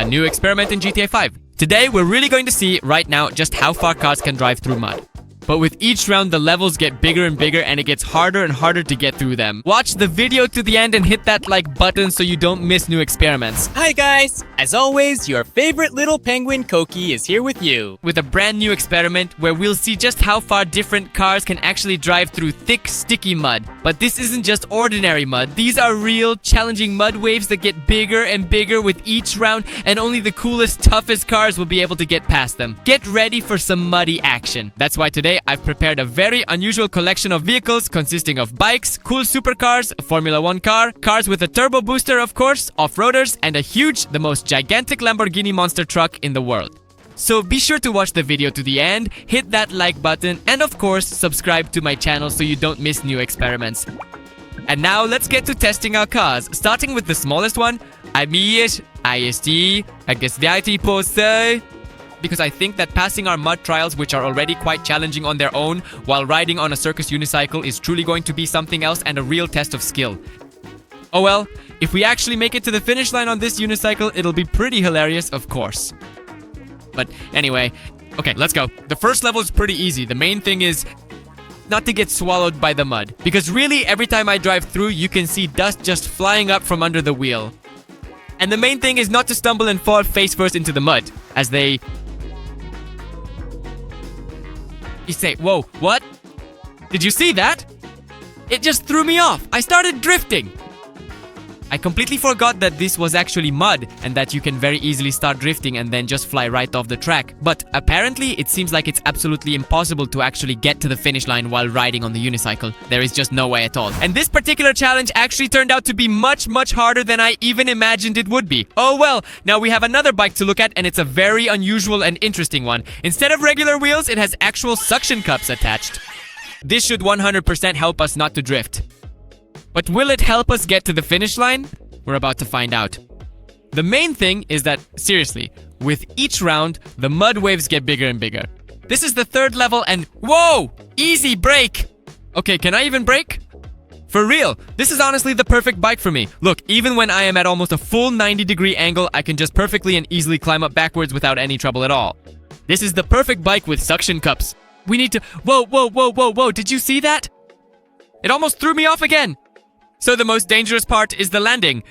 a new experiment in GTA 5. Today, we're really going to see right now just how far cars can drive through mud. But with each round, the levels get bigger and bigger and it gets harder and harder to get through them. Watch the video to the end and hit that like button so you don't miss new experiments. Hi guys! As always, your favorite little penguin Koki is here with you. With a brand new experiment where we'll see just how far different cars can actually drive through thick, sticky mud. But this isn't just ordinary mud. These are real, challenging mud waves that get bigger and bigger with each round, and only the coolest, toughest cars will be able to get past them. Get ready for some muddy action. That's why today I've prepared a very unusual collection of vehicles consisting of bikes, cool supercars, a Formula 1 car, cars with a turbo booster of course, off-roaders, and a huge, the most gigantic Lamborghini monster truck in the world. So be sure to watch the video to the end, hit that like button, and of course subscribe to my channel so you don't miss new experiments. And now let's get to testing our cars, starting with the smallest one, because I think that passing our mud trials, which are already quite challenging on their own, while riding on a circus unicycle is truly going to be something else and a real test of skill. Oh well, if we actually make it to the finish line on this unicycle, it'll be pretty hilarious, of course. But anyway, okay, let's go. The first level is pretty easy. The main thing is not to get swallowed by the mud, because really every time I drive through, you can see dust just flying up from under the wheel. And the main thing is not to stumble and fall face first into the mud, as they... You say, whoa, what? Did you see that? It just threw me off. I started drifting. I completely forgot that this was actually mud and that you can very easily start drifting and then just fly right off the track. But apparently, it seems like it's absolutely impossible to actually get to the finish line while riding on the unicycle. There is just no way at all. And this particular challenge actually turned out to be much, much harder than I even imagined it would be. Oh well, now we have another bike to look at and it's a very unusual and interesting one. Instead of regular wheels, it has actual suction cups attached. This should 100% help us not to drift. But will it help us get to the finish line? We're about to find out. The main thing is that, seriously, with each round, the mud waves get bigger and bigger. This is the third level and whoa! Easy brake! Okay, can I even brake? For real, this is honestly the perfect bike for me. Look, even when I am at almost a full 90-degree angle, I can just perfectly and easily climb up backwards without any trouble at all. This is the perfect bike with suction cups. We need to... Whoa, did you see that? It almost threw me off again! So the most dangerous part is the landing,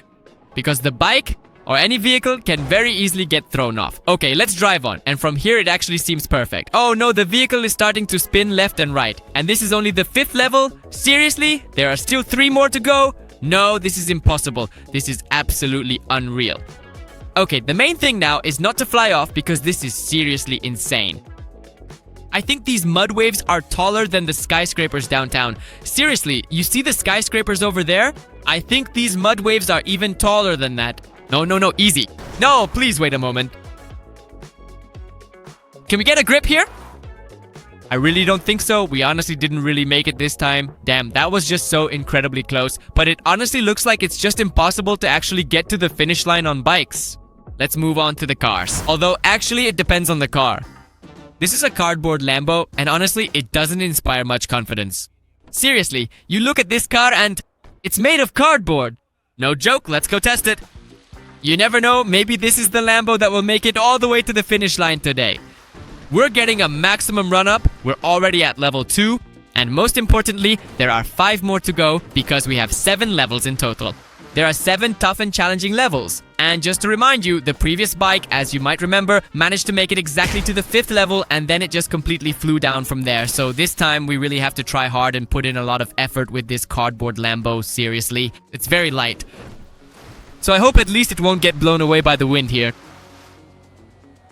because the bike or any vehicle can very easily get thrown off. Okay, let's drive on, and from here it actually seems perfect. Oh no, the vehicle is starting to spin left and right, and this is only the 5th level? Seriously? There are still 3 more to go? No, this is impossible. This is absolutely unreal. Okay, the main thing now is not to fly off because this is seriously insane. I think these mud waves are taller than the skyscrapers downtown. Seriously, you see the skyscrapers over there? I think these mud waves are even taller than that. No, easy. No, please wait a moment. Can we get a grip here? I really don't think so. We honestly didn't really make it this time. Damn, that was just so incredibly close. But it honestly looks like it's just impossible to actually get to the finish line on bikes. Let's move on to the cars. Although, actually, it depends on the car. This is a cardboard Lambo, and honestly, it doesn't inspire much confidence. Seriously, you look at this car and it's made of cardboard. No joke, let's go test it. You never know, maybe this is the Lambo that will make it all the way to the finish line today. We're getting a maximum run-up, we're already at level 2, and most importantly, there are 5 more to go because we have 7 levels in total. There are 7 tough and challenging levels. And just to remind you, the previous bike, as you might remember, managed to make it exactly to the 5th level and then it just completely flew down from there. So this time we really have to try hard and put in a lot of effort with this cardboard Lambo, seriously. It's very light. So I hope at least it won't get blown away by the wind here.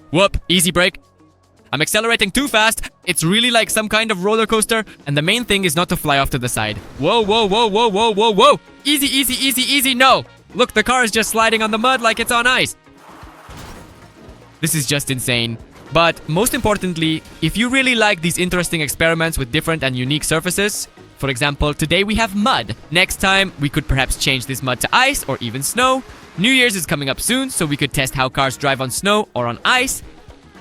Whoop, easy brake. I'm accelerating too fast. It's really like some kind of roller coaster. And the main thing is not to fly off to the side. Whoa. Easy, no. Look, the car is just sliding on the mud like it's on ice. This is just insane. But most importantly, if you really like these interesting experiments with different and unique surfaces, for example, today we have mud. Next time, we could perhaps change this mud to ice or even snow. New Year's is coming up soon, so we could test how cars drive on snow or on ice.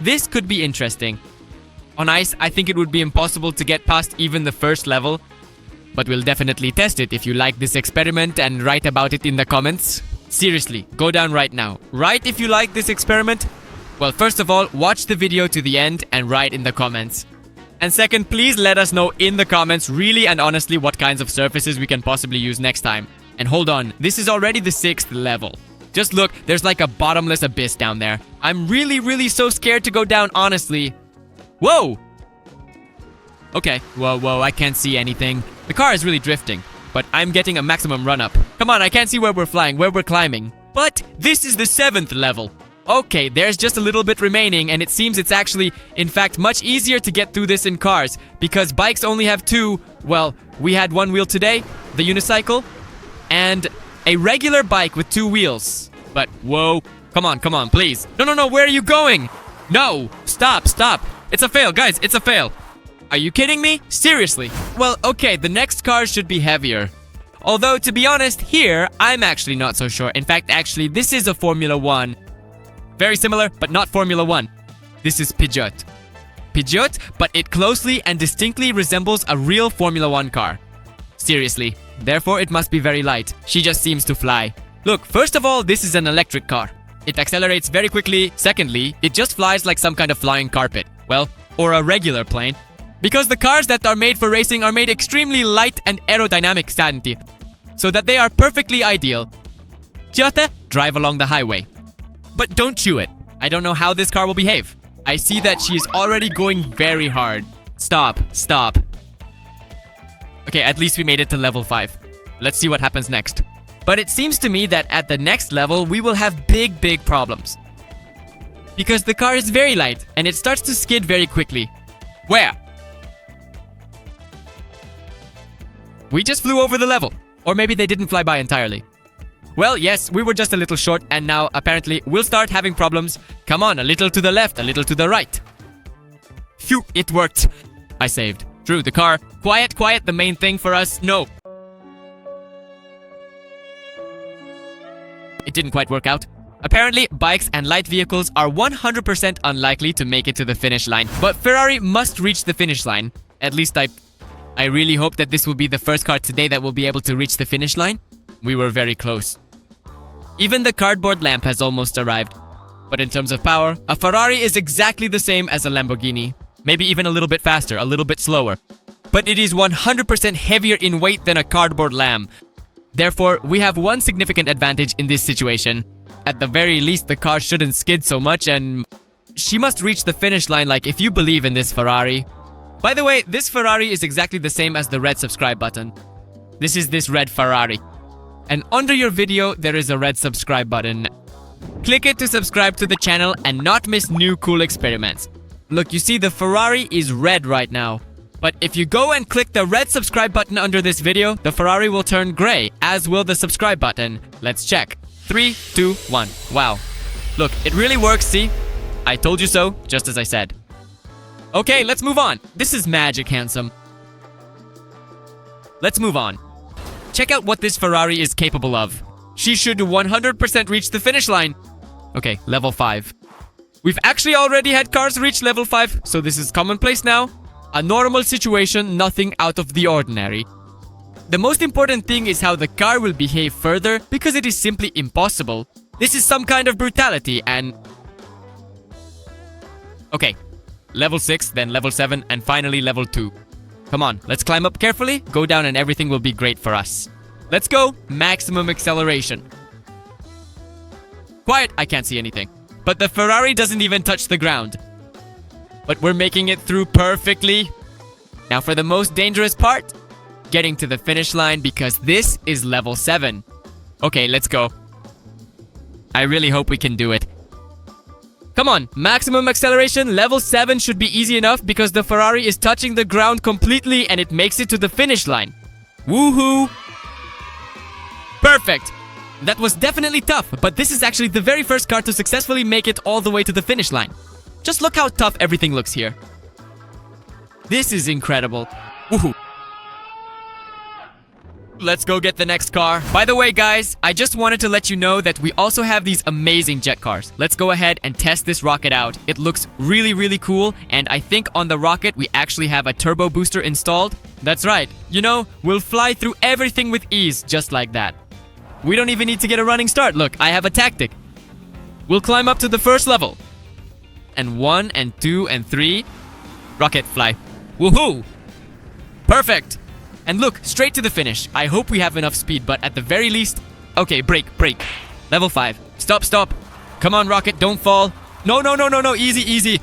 This could be interesting. On ice, I think it would be impossible to get past even the first level. But we'll definitely test it if you like this experiment and write about it in the comments. Seriously, go down right now. Write if you like this experiment. Well, first of all, watch the video to the end and write in the comments. And second, please let us know in the comments really and honestly what kinds of surfaces we can possibly use next time. And hold on, this is already the 6th level. Just look, there's like a bottomless abyss down there. I'm really so scared to go down, honestly. Whoa! Okay, whoa, I can't see anything. The car is really drifting, but I'm getting a maximum run up. Come on, I can't see where we're flying, where we're climbing. But this is the 7th level. Okay, there's just a little bit remaining, and it seems it's actually, in fact, much easier to get through this in cars, because bikes only have 2, well, we had 1 wheel today, the unicycle, and a regular bike with 2 wheels. But, whoa, come on, please. No, where are you going? No, stop. It's a fail, guys, it's a fail. Are you kidding me? Seriously? Well, okay, the next car should be heavier. Although, to be honest, here, I'm actually not so sure. In fact, actually, this is a Formula 1. Very similar, but not Formula 1. This is Peugeot. Peugeot, but it closely and distinctly resembles a real Formula 1 car. Seriously. Therefore, it must be very light. She just seems to fly. Look, first of all, this is an electric car. It accelerates very quickly. Secondly, it just flies like some kind of flying carpet. Well, or a regular plane. Because the cars that are made for racing are made extremely light and aerodynamic, Santi. So that they are perfectly ideal. Just drive along the highway. But don't chew it. I don't know how this car will behave. I see that she is already going very hard. Stop. Okay, at least we made it to level 5. Let's see what happens next. But it seems to me that at the next level, we will have big problems. Because the car is very light, and it starts to skid very quickly. Where? We just flew over the level. Or maybe they didn't fly by entirely. Well, yes, we were just a little short, and now, apparently, we'll start having problems. Come on, a little to the left, a little to the right. Phew, it worked. I saved. True, the car. Quiet, the main thing for us. No. It didn't quite work out. Apparently, bikes and light vehicles are 100% unlikely to make it to the finish line. But Ferrari must reach the finish line. At least I really hope that this will be the first car today that will be able to reach the finish line. We were very close. Even the cardboard lamp has almost arrived. But in terms of power, a Ferrari is exactly the same as a Lamborghini. Maybe even a little bit faster, a little bit slower. But it is 100% heavier in weight than a cardboard lamp. Therefore, we have one significant advantage in this situation. At the very least, the car shouldn't skid so much, and she must reach the finish line like if you believe in this Ferrari. By the way, this Ferrari is exactly the same as the red subscribe button. This is this red Ferrari. And under your video, there is a red subscribe button. Click it to subscribe to the channel and not miss new cool experiments. Look, you see the Ferrari is red right now. But if you go and click the red subscribe button under this video, the Ferrari will turn gray, as will the subscribe button. Let's check. 3, 2, 1. Wow. Look, it really works, see? I told you so, just as I said. Okay, let's move on. This is magic, handsome. Let's move on. Check out what this Ferrari is capable of. She should 100% reach the finish line. Okay, level 5. We've actually already had cars reach level 5, so this is commonplace now. A normal situation, nothing out of the ordinary. The most important thing is how the car will behave further, because it is simply impossible. This is some kind of brutality and... Okay, level 6, then level 7, and finally level 2. Come on, let's climb up carefully, go down and everything will be great for us. Let's go, maximum acceleration. Quiet, I can't see anything. But the Ferrari doesn't even touch the ground. But we're making it through perfectly. Now for the most dangerous part, getting to the finish line because this is level 7. Okay, let's go. I really hope we can do it. Come on, maximum acceleration, level 7 should be easy enough because the Ferrari is touching the ground completely and it makes it to the finish line. Woohoo! Perfect! That was definitely tough, but this is actually the very first car to successfully make it all the way to the finish line. Just look how tough everything looks here. This is incredible. Woohoo! Let's go get the next car. By the way, guys, I just wanted to let you know that we also have these amazing jet cars. Let's go ahead and test this rocket out. It looks really cool, and I think on the rocket we actually have a turbo booster installed. That's right. You know, we'll fly through everything with ease, just like that. We don't even need to get a running start. Look, I have a tactic. We'll climb up to the first level. And 1 and 2 and 3. Rocket fly. Woohoo! Perfect! And look, straight to the finish. I hope we have enough speed, but at the very least... Okay, brake. Level 5. Stop. Come on, Rocket, don't fall. No. Easy.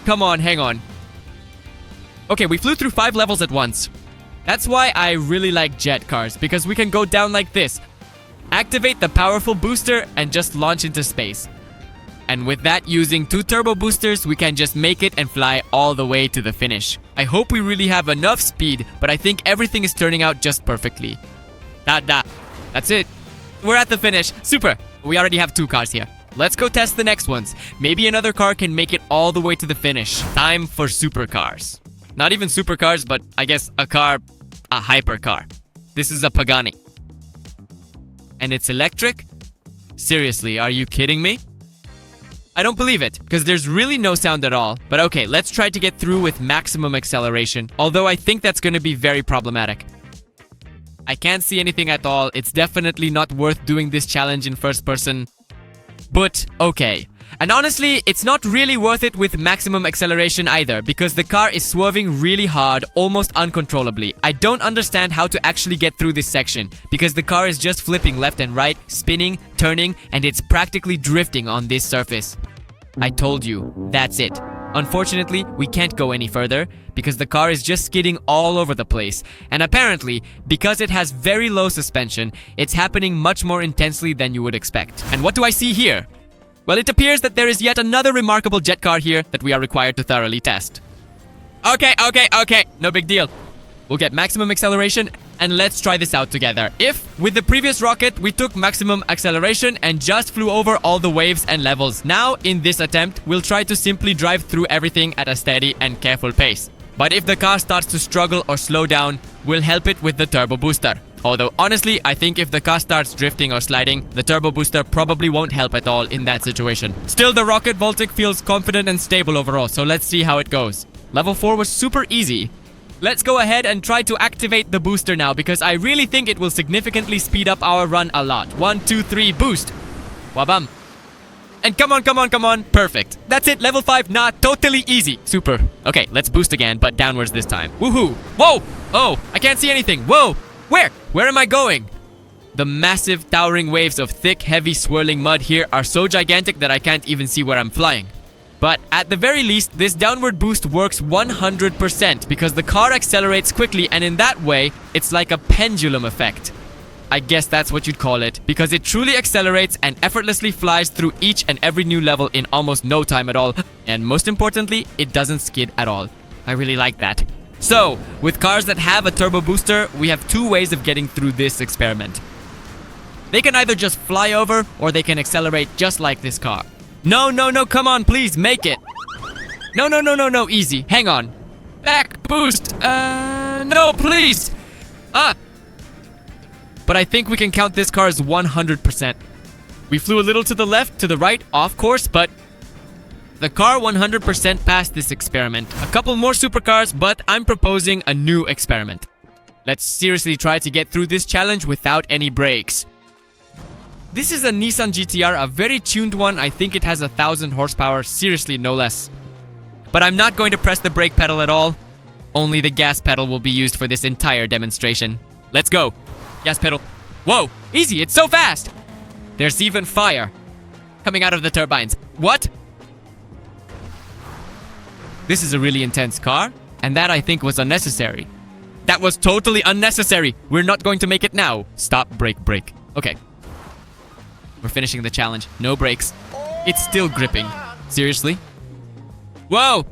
Come on, hang on. Okay, we flew through 5 levels at once. That's why I really like jet cars, because we can go down like this. Activate the powerful booster and just launch into space. And with that, using 2 turbo boosters, we can just make it and fly all the way to the finish. I hope we really have enough speed, but I think everything is turning out just perfectly. That's it. We're at the finish. Super. We already have 2 cars here. Let's go test the next ones. Maybe another car can make it all the way to the finish. Time for supercars. Not even supercars, but I guess a hypercar. This is a Pagani. And it's electric? Seriously, are you kidding me? I don't believe it, because there's really no sound at all. But okay, let's try to get through with maximum acceleration, although I think that's going to be very problematic. I can't see anything at all. It's definitely not worth doing this challenge in first person. But okay. And honestly, it's not really worth it with maximum acceleration either, because the car is swerving really hard, almost uncontrollably. I don't understand how to actually get through this section, because the car is just flipping left and right, spinning, turning, and it's practically drifting on this surface. I told you, that's it. Unfortunately, we can't go any further, because the car is just skidding all over the place. And apparently, because it has very low suspension, it's happening much more intensely than you would expect. And what do I see here? Well, it appears that there is yet another remarkable jet car here that we are required to thoroughly test. Okay. No big deal. We'll get maximum acceleration, and let's try this out together. If, with the previous rocket, we took maximum acceleration and just flew over all the waves and levels, now, in this attempt, we'll try to simply drive through everything at a steady and careful pace. But if the car starts to struggle or slow down, we'll help it with the turbo booster. Although, honestly, I think if the car starts drifting or sliding, the turbo booster probably won't help at all in that situation. Still, the rocket Voltic feels confident and stable overall, so let's see how it goes. Level 4 was super easy. Let's go ahead and try to activate the booster now, because I really think it will significantly speed up our run a lot. 1, 2, 3, boost! Wabam! And come on! Perfect. That's it, level 5, totally easy. Super. Okay, let's boost again, but downwards this time. Woohoo! Whoa! Oh, I can't see anything. Whoa! Where am I going? The massive, towering waves of thick, heavy, swirling mud here are so gigantic that I can't even see where I'm flying. But at the very least, this downward boost works 100% because the car accelerates quickly, and in that way, it's like a pendulum effect. I guess that's what you'd call it, because it truly accelerates and effortlessly flies through each and every new level in almost no time at all. And most importantly, it doesn't skid at all. I really like that. So, with cars that have a turbo booster, we have 2 ways of getting through this experiment. They can either just fly over, or they can accelerate just like this car. No, come on, please, make it. No, easy, hang on. Back boost, no, please. But I think we can count this car as 100%. We flew a little to the left, to the right, off course, but the car 100% passed this experiment. A couple more supercars, but I'm proposing a new experiment. Let's seriously try to get through this challenge without any brakes. This is a Nissan GTR, a very tuned one. I think it has 1,000 horsepower, seriously, no less. But I'm not going to press the brake pedal at all. Only the gas pedal will be used for this entire demonstration. Let's go. Gas pedal. Whoa, easy, it's so fast. There's even fire coming out of the turbines. What? This is a really intense car, and that I think was unnecessary. That was totally unnecessary. We're not going to make it now. Stop, brake. Okay. We're finishing the challenge. No brakes. It's still gripping. Seriously? Whoa!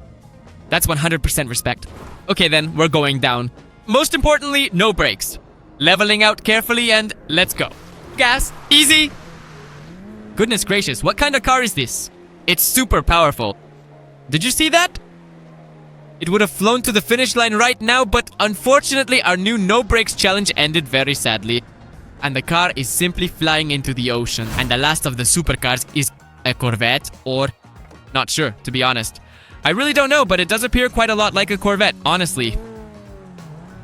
That's 100% respect. Okay then, we're going down. Most importantly, no brakes. Leveling out carefully and let's go. Gas. Easy. Goodness gracious, what kind of car is this? It's super powerful. Did you see that? It would have flown to the finish line right now, but unfortunately our new no brakes challenge ended very sadly. And the car is simply flying into the ocean. And the last of the supercars is a Corvette, or not sure, to be honest. I really don't know, but it does appear quite a lot like a Corvette, honestly.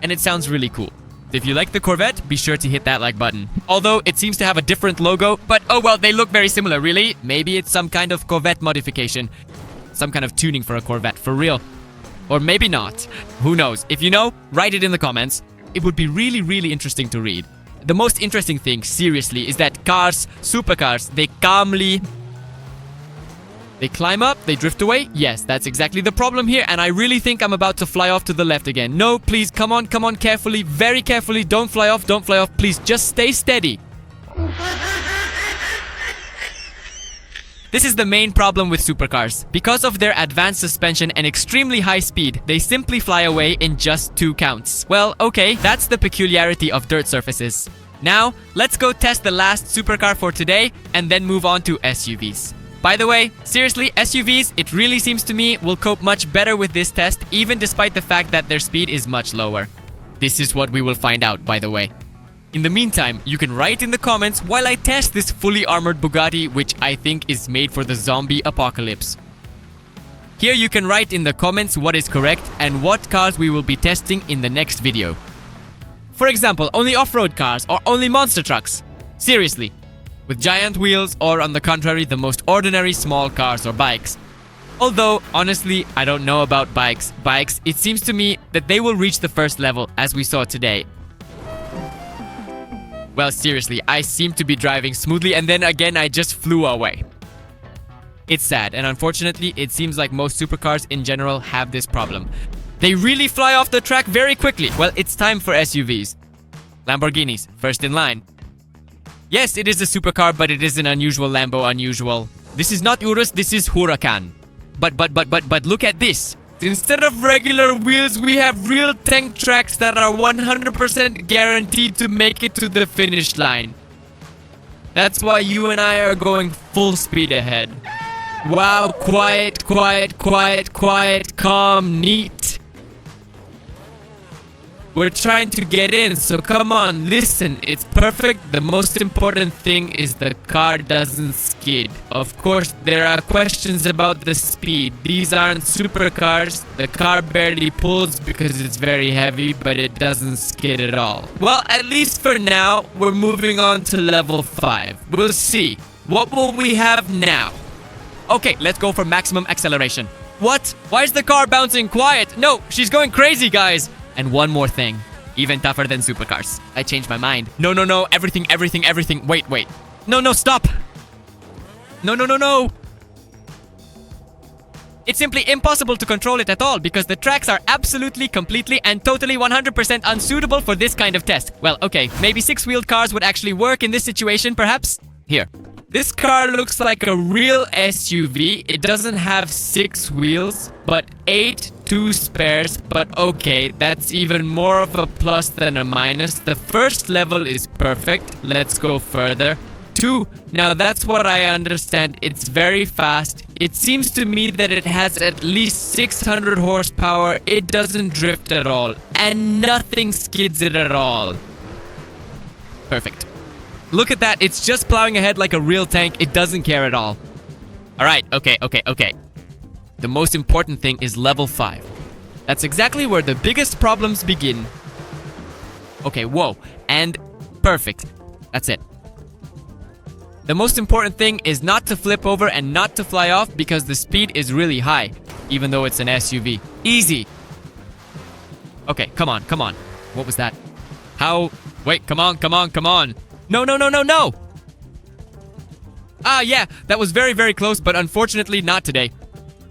And it sounds really cool. If you like the Corvette, be sure to hit that like button. Although it seems to have a different logo, but oh well, they look very similar, really. Maybe it's some kind of Corvette modification. Some kind of tuning for a Corvette, for real. Or maybe not. Who knows? If you know, write it in the comments. It would be really, really interesting to read. The most interesting thing, seriously, is that cars, supercars, they calmly... They climb up, they drift away. Yes, that's exactly the problem here, and I really think I'm about to fly off to the left again. No, please, come on, carefully, very carefully. Don't fly off, please, just stay steady. This is the main problem with supercars. Because of their advanced suspension and extremely high speed, they simply fly away in just 2 counts. Well, okay, that's the peculiarity of dirt surfaces. Now, let's go test the last supercar for today and then move on to SUVs. By the way, seriously, SUVs, it really seems to me, will cope much better with this test, even despite the fact that their speed is much lower. This is what we will find out, by the way. In the meantime, you can write in the comments while I test this fully armored Bugatti, which I think is made for the zombie apocalypse. Here you can write in the comments what is correct and what cars we will be testing in the next video. For example, only off-road cars or only monster trucks. Seriously. With giant wheels, or on the contrary, the most ordinary small cars or bikes. Although, honestly, I don't know about bikes. It seems to me that they will reach the first level, as we saw today. Well, seriously, I seem to be driving smoothly and then again I just flew away. It's sad, and unfortunately, it seems like most supercars in general have this problem. They really fly off the track very quickly. Well, it's time for SUVs. Lamborghinis, first in line. Yes, it is a supercar, but it is an unusual Lambo unusual. This is not Urus, this is Huracan. But look at this. Instead of regular wheels, we have real tank tracks that are 100% guaranteed to make it to the finish line. That's why you and I are going full speed ahead. Wow, quiet, calm, neat. We're trying to get in, so come on, listen, it's perfect. The most important thing is the car doesn't skid. Of course, there are questions about the speed. These aren't supercars. The car barely pulls because it's very heavy, but it doesn't skid at all. Well, at least for now, we're moving on to level 5. We'll see. What will we have now? Okay, let's go for maximum acceleration. What? Why is the car bouncing quiet? No, she's going crazy, guys. And one more thing, even tougher than supercars. I changed my mind. No, everything. Wait. No, stop. No. It's simply impossible to control it at all because the tracks are absolutely, completely, and totally 100% unsuitable for this kind of test. Well, okay, maybe 6-wheeled cars would actually work in this situation, perhaps? Here. This car looks like a real SUV. It doesn't have 6 wheels, but 8 2 spares. But okay, that's even more of a plus than a minus. The first level is perfect. Let's go further. 2. Now that's what I understand. It's very fast. It seems to me that it has at least 600 horsepower. It doesn't drift at all. And nothing skids it at all. Perfect. Look at that, it's just plowing ahead like a real tank. It doesn't care at all. Alright, okay. The most important thing is level 5. That's exactly where the biggest problems begin. Okay, whoa. And perfect. That's it. The most important thing is not to flip over and not to fly off because the speed is really high, even though it's an SUV. Easy. Okay, come on. What was that? How? Wait, come on. No. Ah, yeah, that was very, very close, but unfortunately not today.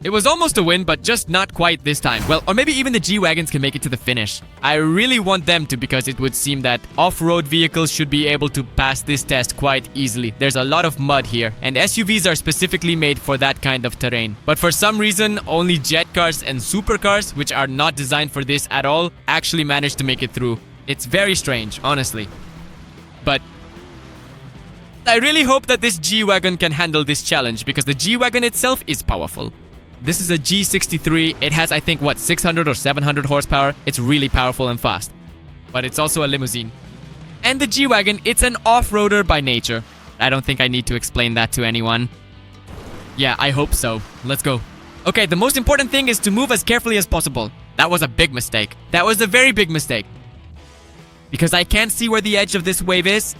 It was almost a win, but just not quite this time. Well, or maybe even the G-Wagons can make it to the finish. I really want them to because it would seem that off-road vehicles should be able to pass this test quite easily. There's a lot of mud here, and SUVs are specifically made for that kind of terrain. But for some reason, only jet cars and supercars, which are not designed for this at all, actually manage to make it through. It's very strange, honestly. But I really hope that this G-Wagon can handle this challenge because the G-Wagon itself is powerful. This is a G63. It has, I think, 600 or 700 horsepower. It's really powerful and fast. But it's also a limousine. And the G-Wagon, it's an off-roader by nature. I don't think I need to explain that to anyone. Yeah, I hope so. Let's go. Okay, the most important thing is to move as carefully as possible. That was a big mistake. That was a very big mistake. because I can't see where the edge of this wave is.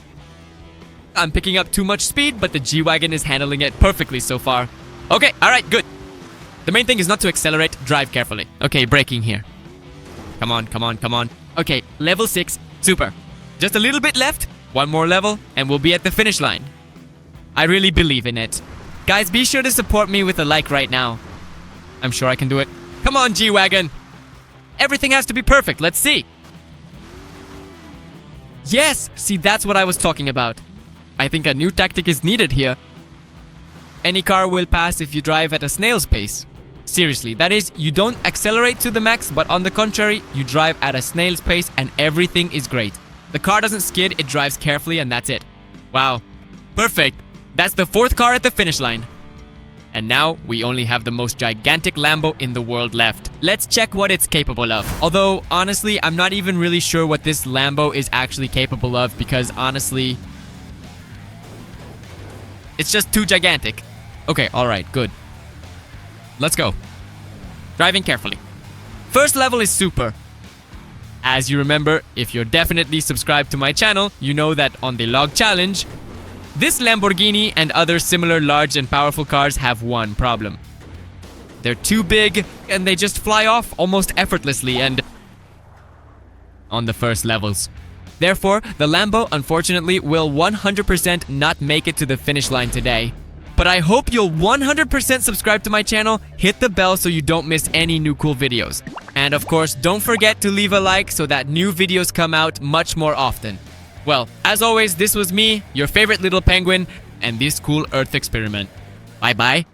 I'm picking up too much speed, but the G-Wagon is handling it perfectly so far. Okay, alright, good. The main thing is not to accelerate, drive carefully. Okay, braking here. Come on, come on, come on. Okay, level 6, super. Just a little bit left, one more level, and we'll be at the finish line. I really believe in it. Guys, be sure to support me with a like right now. I'm sure I can do it. Come on, G-Wagon. Everything has to be perfect, let's see. Yes, see, that's what I was talking about. I think a new tactic is needed here. Any car will pass if you drive at a snail's pace. Seriously, that is, you don't accelerate to the max, but on the contrary, you drive at a snail's pace and everything is great. The car doesn't skid, it drives carefully and that's it. Wow. Perfect. That's the 4th car at the finish line. And now, we only have the most gigantic Lambo in the world left. Let's check what it's capable of. Although, honestly, I'm not even really sure what this Lambo is actually capable of because, honestly, it's just too gigantic. Okay, alright, good. Let's go. Driving carefully. First level is super. As you remember, if you're definitely subscribed to my channel, you know that on the log challenge, this Lamborghini and other similar large and powerful cars have one problem. They're too big and they just fly off almost effortlessly and on the first levels. Therefore, the Lambo unfortunately will 100% not make it to the finish line today. But I hope you'll 100% subscribe to my channel, hit the bell so you don't miss any new cool videos. And of course, don't forget to leave a like so that new videos come out much more often. Well, as always, this was me, your favorite little penguin, and this cool Earth experiment. Bye-bye.